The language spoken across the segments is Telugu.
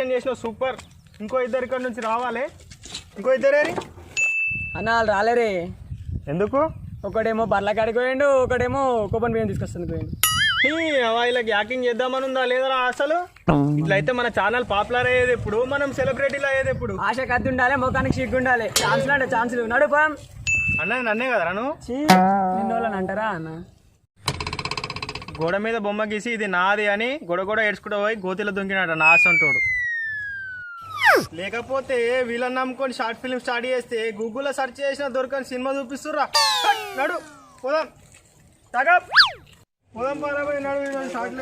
యాక్షన్ చేసినావు సూపర్. ఇంకో ఇద్దరు ఇక్కడ నుంచి రావాలి. ఇంకో ఇద్దరేరి అన్న వాళ్ళు రాలేరే. ఎందుకు? ఒకడేమో బర్ల కాడికి పోయిండు, ఒకడేమో కూపన్ బియ్యం తీసుకొస్తుంది పోయిండు. వీళ్ళకి యాక్టింగ్ చేద్దామని ఉందా లేదా అసలు? ఇట్లయితే మన ఛానల్ పాపులర్ అయ్యేది ఎప్పుడు, మనం సెలబ్రిటీలు అయ్యేది ఎప్పుడు? ఆశ కత్తి ఉండాలి, ముఖానికి సిగ్గు ఉండాలి. ఛాన్సులు అంటే ఛాన్సులు నడుపాం. అన్న నన్నే కదా నువ్వు నిన్నోళ్ళని అంటారా అన్న? గోడ మీద బొమ్మ గీసి ఇది నాది అని గొడగొడ ఏడ్చుకుంటూ పోయి గోతిలో దొంగినాడు నా ఆసంటోడు. లేకపోతే వీళ్ళని నమ్ముకొని షార్ట్ ఫిల్మ్ స్టార్ట్ చేస్తే గూగుల్లో సెర్చ్ చేసిన దొరకని సినిమా చూపిస్తుర్రా. నడు పోదాం, తగ పోదాం పారాబోయి నడు షార్ట్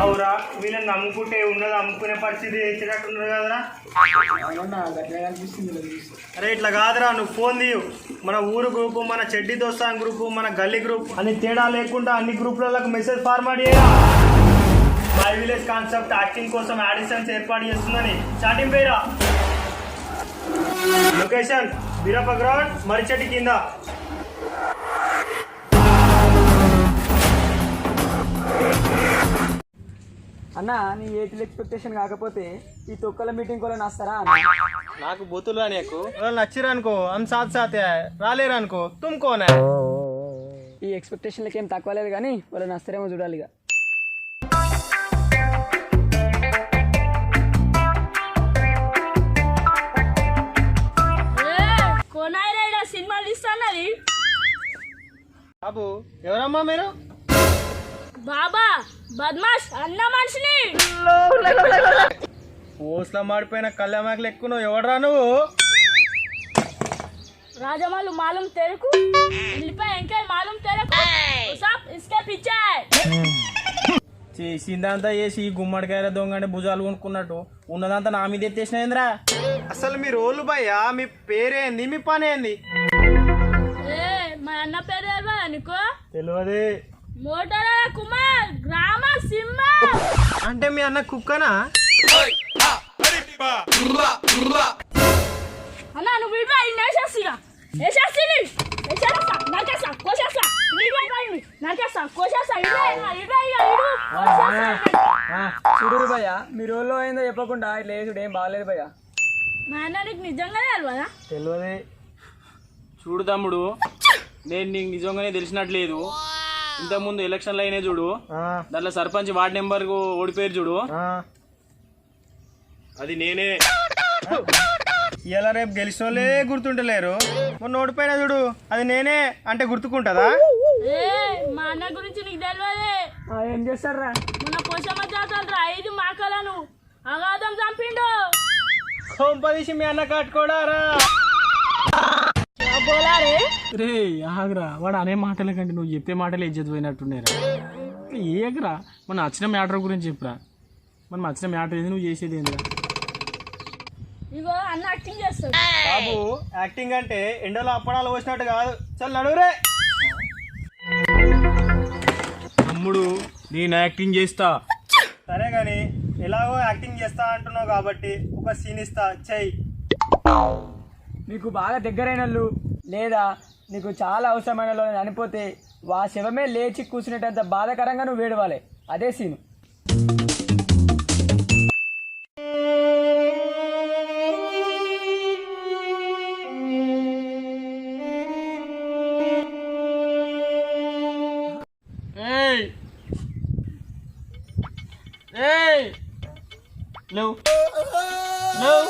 అవురా. వీళ్ళని నమ్ముకుంటే ఉండదు, అమ్ముకునే పరిస్థితి తెచ్చినట్టున్నారు కదరా. అరే ఇట్లా కాదురా, నువ్వు ఫోన్ తీయు. మన ఊరు గ్రూపు, మన చెడ్డి దోస్తాన్ గ్రూపు, మన గల్లీ గ్రూప్ అని తేడా లేకుండా అన్ని గ్రూపులకు మెసేజ్ ఫార్వర్డ్ చేయరా. మై విలేజ్ కాన్సెప్ట్ యాక్టింగ్ కోసం ఆడిషన్స్ ఏర్పాటు చేస్తుందని చాటింగ్ పేరా. లొకేషన్ బీరప్ప గ్రౌండ్, మరిచెట్టి కింద. అన్న నీ ఏజ్ ఎక్స్పెక్టేషన్ కాకపోతే ఈ తొక్కల మీటింగ్ కూడా వస్తారా అన్న? నాకు బూతులు నీకు నచ్చిరు అనుకో హమ్ సాత్ సాతే, రాలేరు అనుకో తుమ్ కోనే. ఈ ఎక్స్పెక్టేషన్లకి ఏం తక్కువ లేదు కానీ వాళ్ళు నస్తారేమో చూడాలి. ఇక సినిమాలు ఇస్తానది బాబు. ఎవరమ్మా మీరు? బాబా బద్మాష్ అన్న మనిషిని. పోస్లా మాడిపోయిన కళ్యామాకలు ఎక్కువ. నువ్వు ఎవడరా నువ్వు? రాజమాలు మాలూం తెరకు వెళ్ళిపోయి ఇంకా మాలూం తెరకు ఇసుకే పిచ్చా చేసిందంతా చేసి గుమ్మడికాయల దొంగ భుజాలు కొనుక్కున్నట్టు ఉన్నదంతా నా మీద ఎత్తేసినరా. అసలు మీ రోలు భయ్యా, మీ పేరేంది, మీ పని ఏంది? మా అన్న పేరు తెలియదా నీకు? తెలియదు. మోటార్ కుమార్ గ్రామ సింహ. అంటే మీ అన్న కుక్కనా? అన్న నువ్వు ఇవ్వ వేసేస్తా చూడు భయ్య, మీ రోజులో అయిందో చెప్పకుండా ఇట్లా వేసుడు ఏం బాగాలేదు భయ్య. మా అన్న నీకు నిజంగానే తెలియదా? తెలియదు. చూడు తమ్ముడు, నేను నీకు నిజంగానే తెలిసినట్లేదు. ఇంతకుముందు ఎలక్షన్లు అయినాయి చూడు, దాంట్లో సర్పంచ్ వార్డు నెంబర్ ఓడిపోయారు చూడు, అది నేనే. ఇలా రేపు గెలిచిన వాళ్ళే గుర్తుంటలేరు, మొన్న ఓడిపోయినా చూడు, అది నేనే అంటే గుర్తుకుంటుందా? మా అన్న గురించి నీకు తెలియదే. ఏం చేస్తారా? మొన్న పోషమ్మ జాతర 5 మాకలను అగాధం చంపిండు. కొంపదీసి మీ అన్న కట్టుకోడారా? రే ఆగరా, వాడు అనే మాటల కంటే నువ్వు చెప్పే మాటలు ఇజ్జత్ పోయినట్టున్నారా. ఏగరా, మన నచ్చిన మ్యాటర్ గురించి చెప్పురా. మనం నచ్చిన మ్యాటర్ ఏది, నువ్వు చేసేది ఏంద్రా? ఇగో అన్న యాక్టింగ్ చేస్తాడు. బాబు యాక్టింగ్ అంటే ఎండలో అప్పడాలు పోసినట్టు కాదు. చల్ నడురే. తమ్ముడు నేను యాక్టింగ్ చేస్తా. సరే గాని ఎలాగో యాక్టింగ్ చేస్తా అంటున్నావు కాబట్టి ఒక సీన్ ఇస్తా, చెయ్యి. నీకు బాగా దగ్గరైన వాళ్ళు లేదా నీకు చాలా అవసరమైన వాళ్ళు చనిపోతే వా శవమే లేచి కూర్చునేటంత బాధాకరంగా నువ్వు వేడవాలి. అదే సీను. లేవు లేవు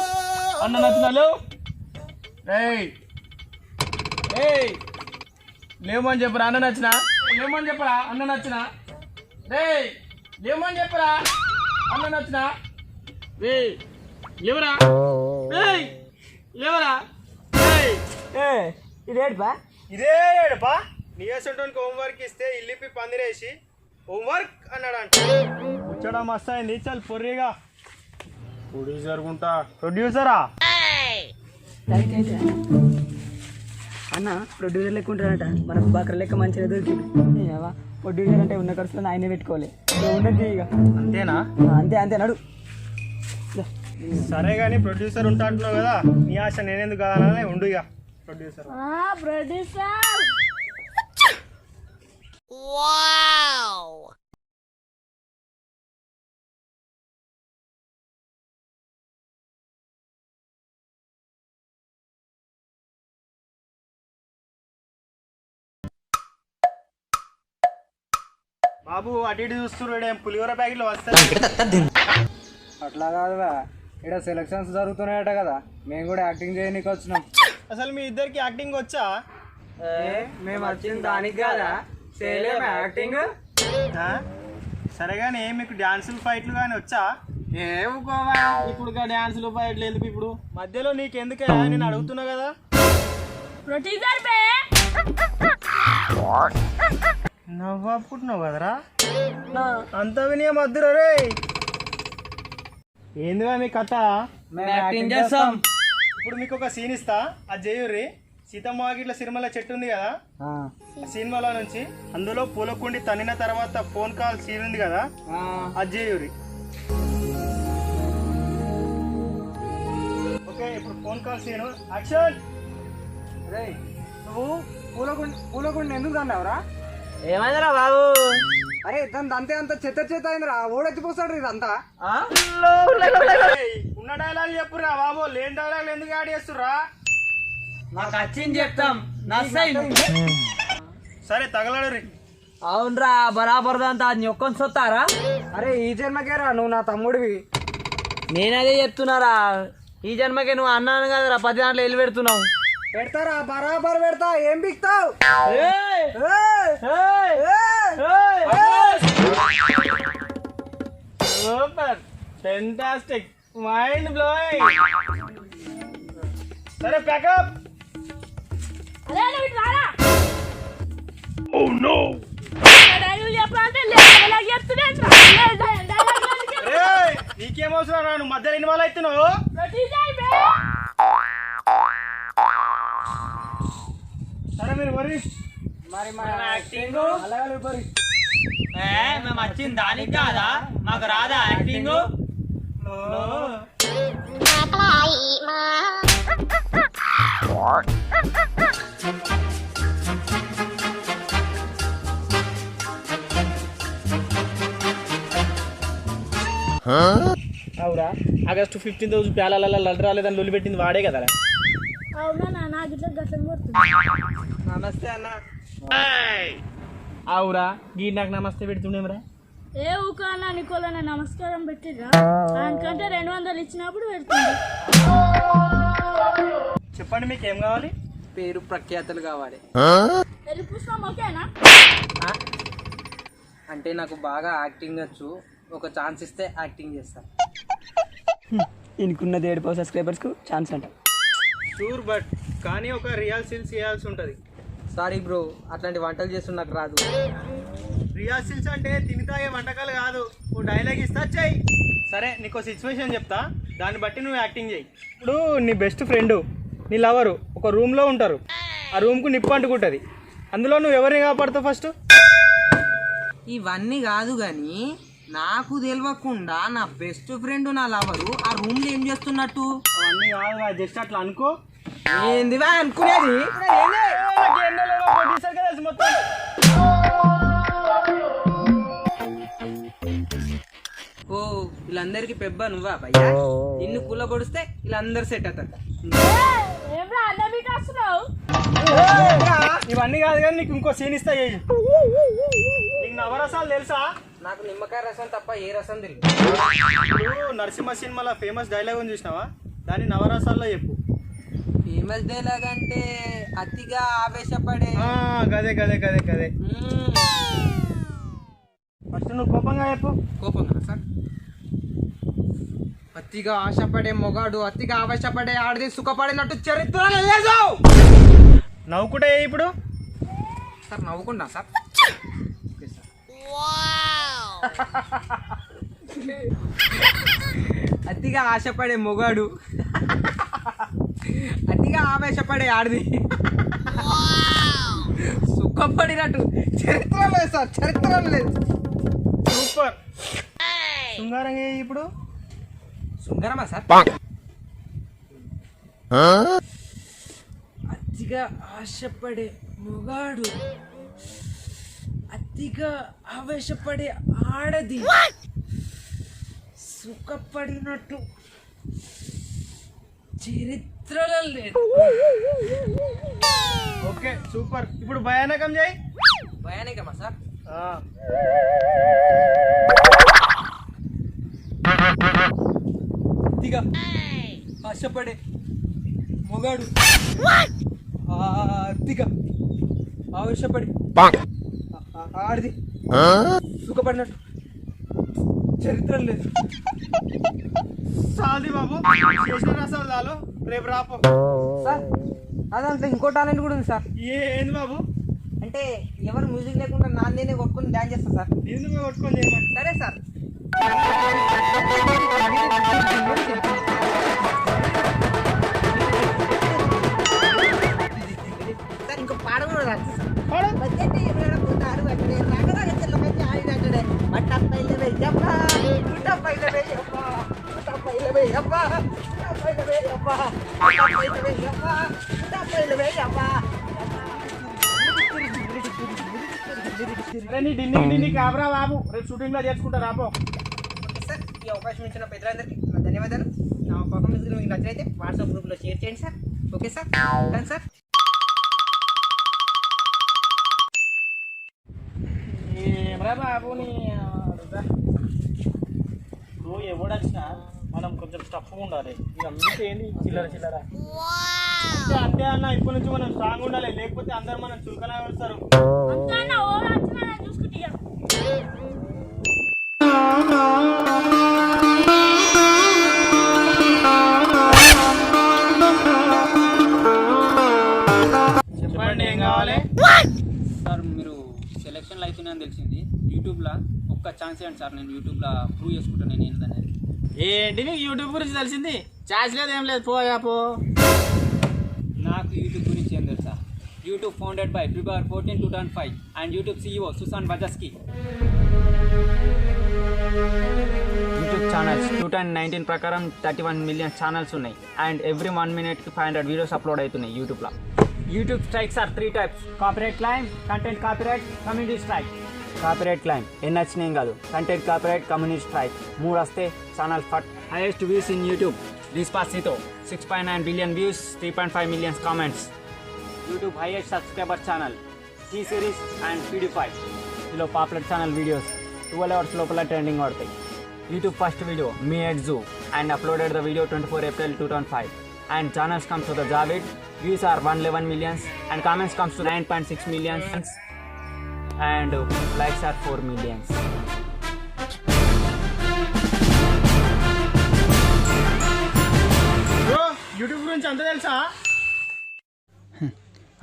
అన్న నచ్చిన లేవు. లేవమని చెప్పరా అన్న నచ్చిన, లేవమని చెప్పరా అన్న నచ్చిన, లేవమని చెప్పరా అన్న నచ్చిన, లేవరా లేవరా. ఇదేపా ఇదే ఏడుపా. నీయసంటోనికి హోంవర్క్ ఇస్తే ఇల్లిపి పందిరేసి హోంవర్క్ అన్నాడంట. వచ్చాడా మస్తు అయింది. చల్ పొర్రిగా ప్రొడ్యూసర్ గుంటా. ప్రొడ్యూసరా అన్న ప్రొడ్యూసర్ లెక్క ఉంటాడట. మనకు బాకర లెక్క మంచిగా దొరికింది. ప్రొడ్యూసర్ అంటే ఉన్న ఖర్చులో ఆయనే పెట్టుకోవాలి. ఉండదు ఇక. అంతేనా? అంతే అంతే నడు. సరే కానీ ప్రొడ్యూసర్ ఉంటా అంటున్నావు కదా, నీ ఆశ నేనెందుకు కాదనాలి. ఉండు ఇక ప్రొడ్యూసర్. ప్రొడ్యూసర్ బాబు అటు ఇటు చూస్తున్నాడు ఏం పులిహోర ప్యాకెట్లు వస్తాయి. అట్లా కాదురా, ఇక్కడ సెలక్షన్స్ జరుగుతున్నాయట కదా, మేము కూడా యాక్టింగ్ చేయనీకి వచ్చినాం. అసలు మీ ఇద్దరికి యాక్టింగ్ వచ్చా? మేము వచ్చింది దానికి కదా, చేయలేము యాక్టింగ్. ఆ? సరే కానీ మీకు డాన్సులు ఫైట్లు కానీ వచ్చా? ఏముకోవా ఇప్పుడు డాన్సులు ఫైట్లు ఎందుకు ఇప్పుడు? మధ్యలో నీకెందుకే నేను అడుగుతున్నా కదా. प्रोटीजर बे నవ్వాపుకుంటున్నావు కదరా, అంత వినియ మధ్యలో రే. ఏందిగా మీ కథ? మేము యాక్టింగ్ చేస్తాం. ఇప్పుడు మీకు ఒక సీన్ ఇస్తా, అది చేయుర్రి. సీతమ్మ గిట్ల సిరిమల చెట్టు ఉంది కదా, ఆ సినిమాలో నుంచి అందులో పూలకుండి తన్నిన తర్వాత ఫోన్ కాల్ సీన్ ఉంది కదా, అది చేయుర్రి. ఓకే, ఇప్పుడు ఫోన్ కాల్ సీన్ యాక్షన్. నువ్వు పూలకుండి ఎందుకు అన్నావురా? ఏమైందిరా బాబు? అరే దాని అంతే అంత చెత్త చెత్త అయిందిరా, ఓడెత్తిపోతాడు ఇదంతా. ఉన్న డైలాగ్ చెప్పురా బాబు, లేని డైలాగ్ ఎందుకు యాడ్ చేస్తుర్రా? మాకు వచ్చింది చెప్తాం. సరే తగలడు. అవునరా, బరాబర్ అంతా నీ ఒక్కని సొత్తారా? అరే ఈ జన్మకేరా నువ్వు నా తమ్ముడివి. నేనదే చెప్తున్నారా, ఈ జన్మకే నువ్వు అన్నాను కదరా, 10 దాంట్లో వెళ్ళి పెడుతున్నావు. పెడతారా, బరాబర్ పెడతా. ఏం బిక్తావు? Super, fantastic, mind blowing. సరే ప్యాకప్. अरे अरे इट रारा ओह नो डायलॉग చెప్పాలంటే డైలాగ్ చెప్తున్నా డైలాగ్ ఏయ్ నీకేం అవసరం రా, నువ్వు మధ్యలో ఇన్వాల్వ్ అవుతున్నావు. ప్రొటీజర్ బే సరే మీరు వరి మరి మన యాక్టింగ్ అలాగే బరి. మేము వచ్చింది దానికి కాదా, మాకు రాదా యాక్టింగ్? అవురా, ఆగస్టు 15 ప్యాలల లడ్ రాలేదని లొల్లి పెట్టింది వాడే కదా. అవునా నా గిట్ల గట్ల కొడుతుంది. నమస్తే అన్న. అవురా, గీ నాకు నమస్తే పెడుతుండేమరా. ఏ ఊకన్నా నికోలన్న నమస్కారం పెట్టిరా, దానికంటే 200 ఇచ్చినప్పుడు పెడుతుంది. చెప్పండి మీకు ఏం కావాలి? పేరు ప్రఖ్యాతలు కావాలి. ఎల్లి పుష్పం ఓకేనా? అంటే నాకు బాగా యాక్టింగ్ వచ్చు, ఒక ఛాన్స్ ఇస్తే యాక్టింగ్ చేస్తా. ఇంకున్నది 7 సబ్స్క్రైబర్స్కు ఛాన్స్ అంట. షూర్, బట్ కానీ ఒక రియల్ సీన్స్ చేయాల్సి ఉంటుంది. సారీ బ్రో, అట్లాంటి వంటలు చేస్తున్న నాకు రాదు. రియల్ సీన్స్ అంటే తిని తాగే వంటకాలు కాదు, ఓ డైలాగ్ ఇస్తా చెయ్యి. సరే నీకు సిచ్యువేషన్ చెప్తా, దాన్ని బట్టి నువ్వు యాక్టింగ్ చేయి. ఇప్పుడు నీ బెస్ట్ ఫ్రెండ్ నీ లవరు ఒక రూమ్లో ఉంటారు, ఆ రూమ్కు నిప్పు అంటుకుంటుంది, అందులో నువ్వు ఎవరిని కాపాడుతావు ఫస్ట్? ఇవన్నీ కాదు గాని నాకు తెలియకుండా నా బెస్ట్ ఫ్రెండ్ నా లవరు ఆ రూమ్ లో ఏం చేస్తున్నట్టు? అవన్నీ కాదు, జస్ట్ అట్లా అనుకో. ఏందివా అనుకునేది? మొత్తం ఓ వీళ్ళందరికి పెబ్బ నువ్వా భయ్యా? నిన్ను కుల్ల పొడిస్తే వీళ్ళందరూ సెట్ అవుతారు. ఏమ్రా అన్న మీకు వస్తున్నావు? ఇవన్నీ కాదు కానీ నీకు ఇంకో సీన్ ఇస్తా చేయి. నీకు నవరసాలు తెలుసా? నాకు నిమ్మకాయ రసం తప్ప ఏ రసం తెలియదు. ఇప్పుడు నరసింహ సినిమాలో ఫేమస్ డైలాగ్ ఉంది చూసినావా, దాన్ని నవరసాల్లో చెప్పు. ఫేమస్ డైలాగ్ అంటే అతిగా ఆవేశపడే. గదే గదే గదే గదే. ఫస్ట్ నువ్వు కోపంగా చెప్పు. కోపంగా సార్? అతిగా ఆశపడే మొగాడు అతిగా ఆవేశపడే ఆడది సుఖపడినట్టు చరిత్ర లేదు. నవ్వుకుంటే ఇప్పుడు సార్ నవ్వుకుంటా సార్. అతిగా ఆశపడే మొగాడు అతిగా ఆవేశపడే ఆడది సుఖపడినట్టు చరిత్ర లేదు సార్, చరిత్ర లేదు. సూపర్. శృంగారంగా ఇప్పుడు సుందరమా సార్? అతిగా ఆశపడే మొగాడు అతిగా ఆవేశపడే ఆడది సుఖపడినట్టు చరిత్రలో లేదు. Okay super. ఇప్పుడు భయానకం చేయి. భయానకమా సార్? అతిగా ఆశపడే మొగాడు అతిగా ఆవేశపడి ఆడిది సుఖపడినట్టు చరిత్ర లేదు. చాలది బాబు, చేసిన రసాలు చాలు, రేపు రాపో. సార్ అదంతా ఇంకో టాలెంట్ కూడా ఉంది సార్. ఏంది బాబు? అంటే ఎవరు మ్యూజిక్ లేకుండా నాన్నే కొట్టుకుని డాన్స్ చేస్తా సార్. ఎందుకు కొట్టుకొని చేయమని? సరే సార్. సార్ ఇంకో పాట కూడా రాదు సార్. పాడు. బడ్జెట్ ఎవరైనా పోతారు అక్కడే రాగరాగ చెల్లమని ఆడినట్టుడే పట్టపైల వెయ్యప్ప పుట్టపైల వెయ్యప్ప పుట్టపైల వెయ్యప్ప పుట్టపైల వెయ్యప్ప పుట్టపైల వెయ్యప్ప పుట్టపైల వెయ్యప్ప. అరే నీ డిన్ని కాబరా బాబు, రేపు షూటింగ్ లో చేసుకుంటా రాపో. సార్ ఈ అవకాశం ఇచ్చిన పెద్దలందరికీ నా ధన్యవాదాలు. నా పర్ఫార్మెన్స్ మీకు నచ్చినైతే వాట్సాప్ గ్రూప్లో షేర్ చేయండి sir. Okay sir, done sir. ఏమరా బాబు నీ నువ్వు ఎవడొచ్చినా మనం కొంచెం టఫ్గా ఉండాలి. ఇక మీకు ఏంటి చిల్లర చిల్లర అంటే అన్న ఇప్పటి నుంచి మనం స్ట్రాంగ్ ఉండాలి, లేకపోతే అందరు మనం చులకనా పెడతారు. అంతా అన్న ఓవర్ వచ్చినా నేను చూసుకుంటా. చెప్పండి ఏం కావాలి? సార్ మీరు సెలక్షన్లు అవుతున్నాయని తెలిసింది. యూట్యూబ్లో ఒక్క ఛాన్స్ ఇవ్వండి సార్, నేను యూట్యూబ్లో ప్రూవ్ చేసుకుంటాను నేను ఏంటనేది. ఏంటి నీకు యూట్యూబ్ గురించి తెలిసింది? ఛాన్స్ లేదు ఏం లేదు, పోయా పో. నాకు యూట్యూబ్ గురించి ఏం తెలుసా? YouTube founded by February 14, 2005 and YouTube CEO Susan Wojcicki. YouTube channels 2019 ప్రకారం 31 మిలియన్ ఛానల్స్ ఉన్నాయి అండ్ ఎవ్రీ 1 మినిట్కి 500 వీడియోస్ అప్లోడ్ అవుతున్నాయి యూట్యూబ్లో. YouTube strikes are 3 types: copyright claim, content copyright, community strike. Copyright claim ఎన్ని వచ్చినాయి కాదు, కంటెంట్ కాపీరైట్, కమ్యూనిటీ స్ట్రైక్ 3 వస్తే ఛానల్ ఫట్. Highest views in YouTube Despacito 6.9 billion views, 3.5 millions comments. YouTube highest subscriber channel T series and PewDiePie. ఇందులో పాపులర్ ఛానల్ వీడియోస్ 12 అవర్స్ లోపల ట్రెండింగ్ అవుతాయి. YouTube first video me at zoo and uploaded the video 24 April 2005 and channels comes to the Javid. Views are 111 millions and comments comes to 9.6 millions and likes are 4 millions. Bro YouTube గురించి అంత తెలుసా?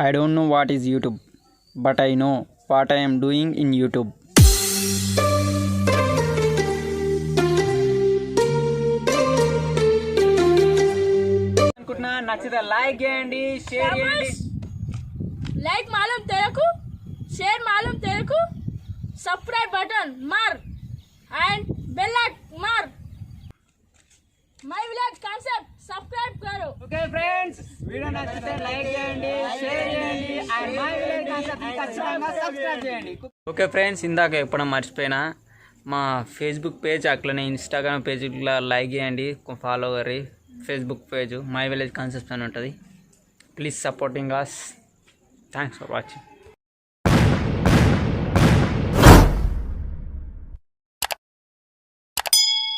I don't know what is YouTube, but I know what I am doing in YouTube. అనుకుంటున్నా నచ్చితే లైక్ చేయండి, షేర్ చేయండి. लाइक मालूम तेरे को, शेयर मालूम तेरे को, सब्सक्राइब बटन मार एंड बेल आइकन मार. माय विलेज कांसेप्ट सब्सक्राइब करो. ఓకే ఫ్రెండ్స్, వీడియో నచ్చితే లైక్ చేయండి, షేర్ చేయండి అండ్ మై విలేజ్ కాన్సెప్ట్ ఖచ్చితంగా సబ్స్క్రైబ్ చేయండి. ఓకే ఫ్రెండ్స్, ఇందాక ఎప్పుడో మర్చిపోయినా మా ఫేస్బుక్ పేజ్ అట్లనే ఇన్స్టాగ్రామ్ పేజ్లో లైక్ చేయండి, ఫాలో కర్రీ. Facebook page my village concepts అని ఉంటుంది. Please supporting us. Thanks for watching.